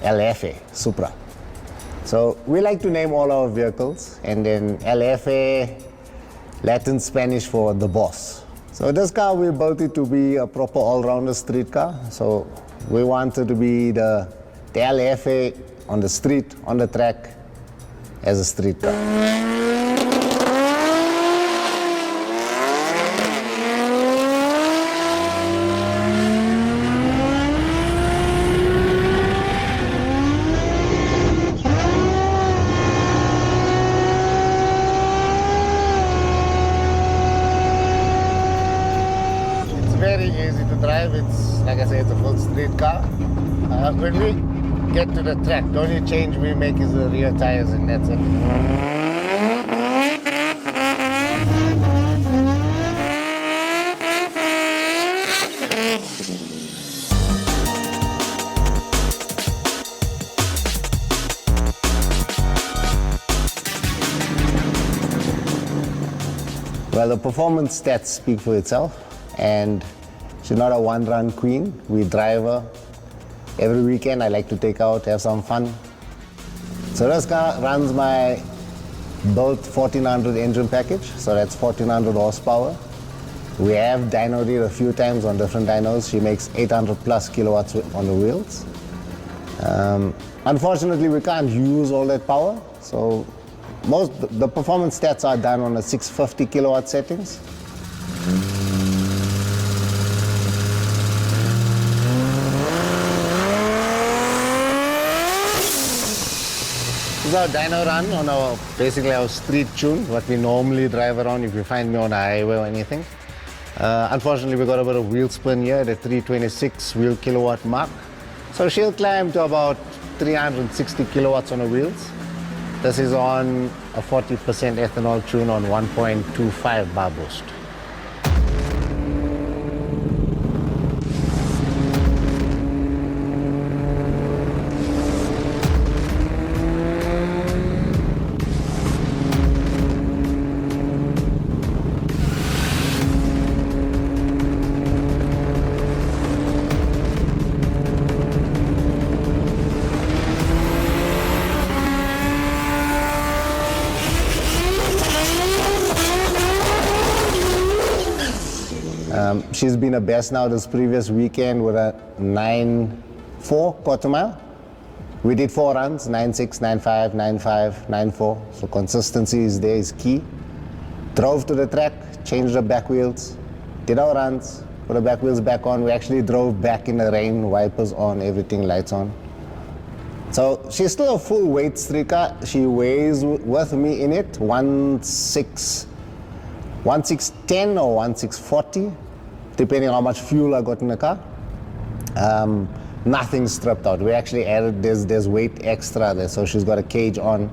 LFA, SUPRA. So we like to name all our vehicles, and then LFA, Latin Spanish for the boss. So this car, we built it to be a proper all-rounder street car. So we wanted to be the LFA on the street, on the track, as a street car. Very easy to drive. It's, like I say, it's a full street car. When we get to the track, the only change we make is the rear tires, and that's it. Well, the performance stats speak for itself. And she's not a one-run queen. We drive her every weekend. I like to take out, have some fun. So this car runs my built 1400 engine package, so that's 1400 horsepower. We have dynoed it a few times on different dynos. She makes 800 plus kilowatts on the wheels. Unfortunately, we can't use all that power, so the performance stats are done on the 650 kilowatt settings. This is our dyno run on basically our street tune, what we normally drive around if you find me on a highway or anything. Unfortunately, we got a bit of wheel spin here at the 326 wheel kilowatt mark. So she'll climb to about 360 kilowatts on the wheels. This is on a 40% ethanol tune on 1.25 bar boost. She's been a best now this previous weekend with a 9.4 quarter mile. We did 4 runs, 9.6, 9.5, 9.5, 9.4. So consistency is there, is key. Drove to the track, changed the back wheels, did our runs, put the back wheels back on. We actually drove back in the rain, wipers on, everything, lights on. So she's still a full weight street car. She weighs with me in it 1610 or 1640. Depending on how much fuel I got in the car. Nothing's stripped out. We actually added, there's weight extra there, so she's got a cage on.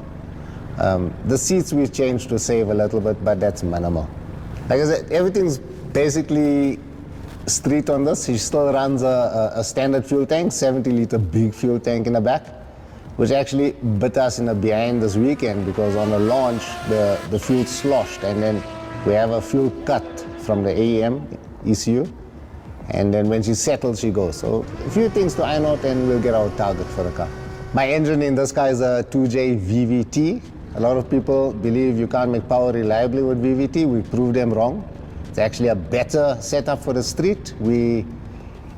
The seats we've changed to save a little bit, but that's minimal. Like I said, everything's basically street on this. She still runs a standard fuel tank, 70-liter big fuel tank in the back, which actually bit us in the behind this weekend because on the launch, the fuel sloshed, and then we have a fuel cut from the AEM, ECU, and then when she settles, she goes. So a few things to iron out and we'll get our target for the car. My engine in this car is a 2J VVT. A lot of people believe you can't make power reliably with VVT. We proved them wrong. It's actually a better setup for the street. We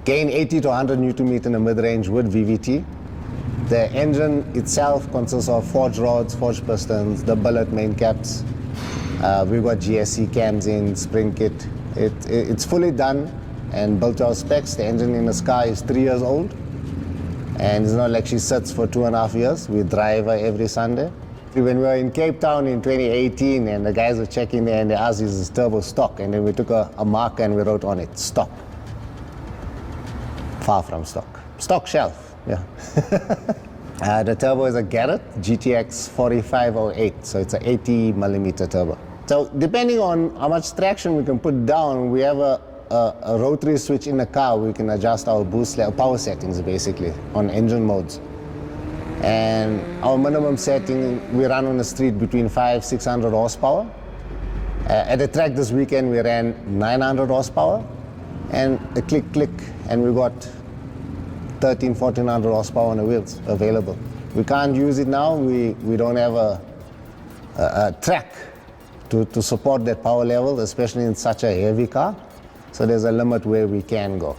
gain 80 to 100 Newton meter in the mid-range with VVT. The engine itself consists of forged rods, forged pistons, the billet main caps. We've got GSC cams in, spring kit. It's fully done and built to our specs. The engine in the car is 3 years old, and it's not like she sits for 2.5 years. We drive her every Sunday. When we were in Cape Town in 2018, and the guys were checking there, and they asked, is this turbo stock? And then we took a marker and we wrote on it, stock. Far from stock. Stock shelf, yeah. The turbo is a Garrett GTX 4508, so it's an 80 millimeter turbo. So depending on how much traction we can put down, we have a rotary switch in the car. We can adjust our boost power settings basically on engine modes. And our minimum setting, we run on the street between 500-600 horsepower. At the track this weekend, we ran 900 horsepower and a click, and we got 1400 horsepower on the wheels available. We can't use it now. We don't have a track to support that power level, especially in such a heavy car. So there's a limit where we can go.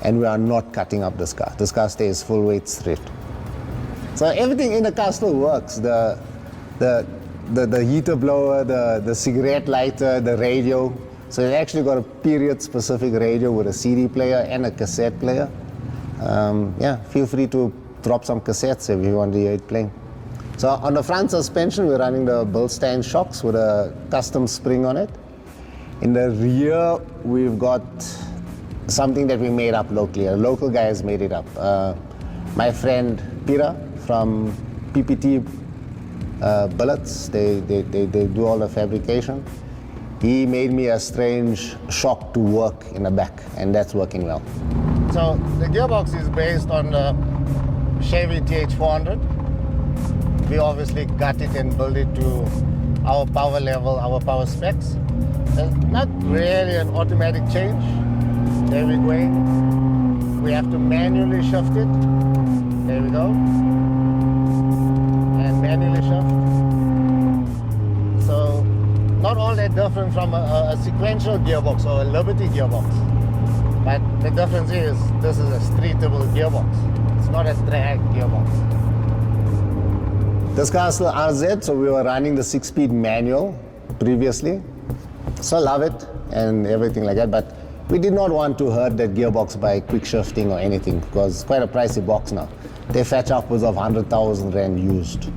And we are not cutting up this car. This car stays full weight straight. So everything in the car still works. The heater blower, the cigarette lighter, the radio. So it actually got a period-specific radio with a CD player and a cassette player. Yeah, feel free to drop some cassettes if you want to hear it playing. So on the front suspension, we're running the Bilstein shocks with a custom spring on it. In the rear, we've got something that we made up locally. A local guy has made it up. My friend Peter from PPT Bullets, they do all the fabrication. He made me a strange shock to work in the back, and that's working well. So the gearbox is based on the Chevy th400. We obviously got it and built it to our power level, our power specs. So not really an automatic change. There we go. We have to manually shift it. There we go. And manually shift. So not all that different from a sequential gearbox or a Liberty gearbox. But the difference is this is a streetable gearbox. It's not a drag gearbox. This car is still RZ, so we were running the 6-speed manual previously. So I love it and everything like that, but we did not want to hurt that gearbox by quick shifting or anything because it's quite a pricey box now. They fetch upwards of 100,000 Rand used.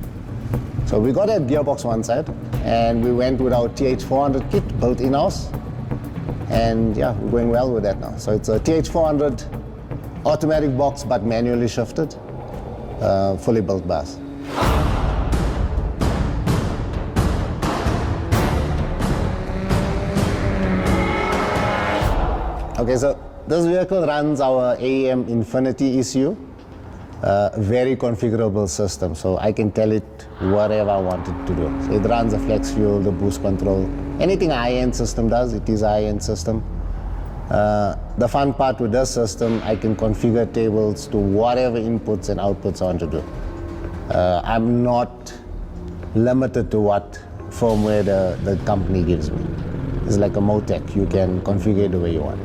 So we got that gearbox one side and we went with our th400 kit built in-house. And yeah, we're going well with that now. So it's a th400 automatic box but manually shifted, fully built by us. Okay, so this vehicle runs our AEM Infinity ECU, very configurable system, so I can tell it whatever I want it to do. So it runs the flex fuel, the boost control, anything a high-end system does, it is a high-end system. The fun part with this system, I can configure tables to whatever inputs and outputs I want to do. I'm not limited to what firmware the company gives me. It's like a Motec, you can configure it the way you want.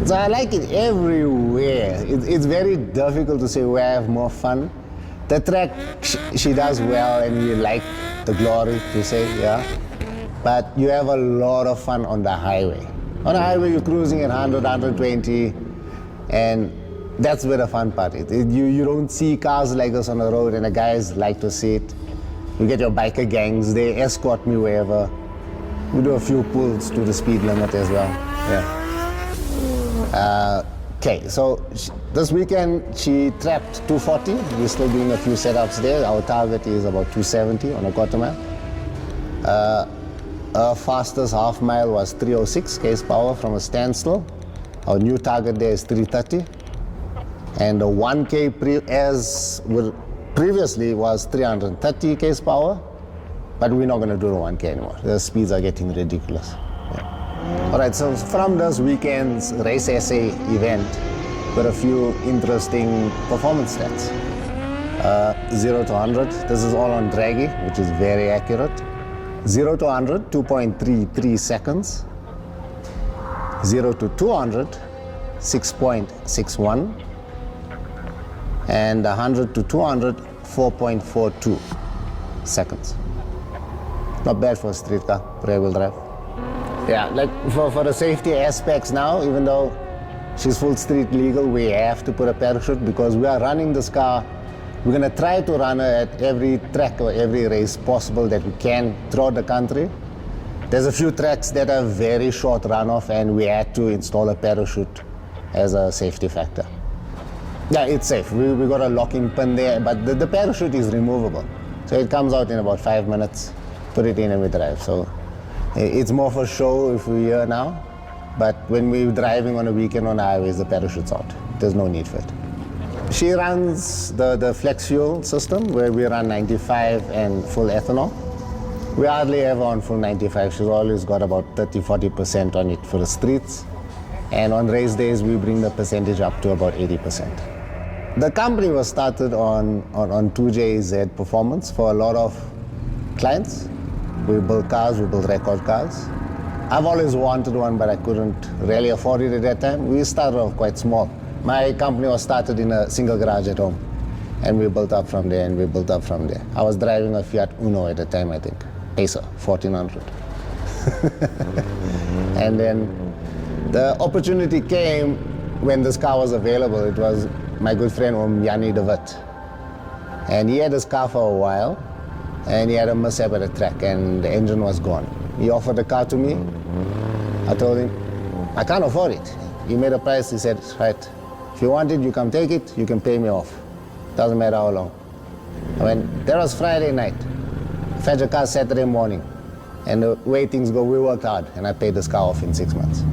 So I like it everywhere. It's very difficult to say where I have more fun. The track, she does well and we like the glory to say, yeah. But you have a lot of fun on the highway. On the highway, you're cruising at 100, 120, and that's where the fun part is. You don't see cars like this on the road, and the guys like to see it. You get your biker gangs, they escort me wherever. We do a few pulls to the speed limit as well, yeah. Okay, so this weekend she trapped 240. We're still doing a few setups there. Our target is about 270 on a quarter mile. Our fastest half mile was 306 k's power from a standstill. Our new target there is 330. And the 1K previously was 330 k's power, but we're not going to do the 1K anymore. The speeds are getting ridiculous. Yeah. All right, so from this weekend's race essay event, got a few interesting performance stats. 0 to 100, this is all on Draggy, which is very accurate. 0 to 100, 2.33 seconds. 0 to 200, 6.61. And 100 to 200, 4.42 seconds. Not bad for a street car, rear-wheel drive. Yeah, like for the safety aspects now, even though she's full street legal, we have to put a parachute because we are running this car. We're going to try to run her at every track or every race possible that we can throughout the country. There's a few tracks that are very short runoff and we had to install a parachute as a safety factor. Yeah, it's safe. We got a locking pin there, but the parachute is removable. So it comes out in about 5 minutes, put it in and we drive. So it's more for show if we're here now, but when we're driving on a weekend on the highways, the parachute's out. There's no need for it. She runs the flex fuel system where we run 95 and full ethanol. We hardly ever on full 95. She's always got about 30-40% on it for the streets. And on race days, we bring the percentage up to about 80%. The company was started on 2 JEZ performance for a lot of clients. We built cars, we built record cars. I've always wanted one, but I couldn't really afford it at that time. We started off quite small. My company was started in a single garage at home, and we built up from there, and we built up from there. I was driving a Fiat Uno at the time, I think, Pacer, 1400. And then the opportunity came when this car was available. It was my good friend Yanni de Wit. And he had this car for a while, and he had a mishap at a track, and the engine was gone. He offered the car to me. I told him, I can't afford it. He made a price. He said, right, if you want it, you come take it, you can pay me off. Doesn't matter how long. I mean, that was Friday night. Fetch a car Saturday morning. And the way things go, we worked hard, and I paid this car off in 6 months.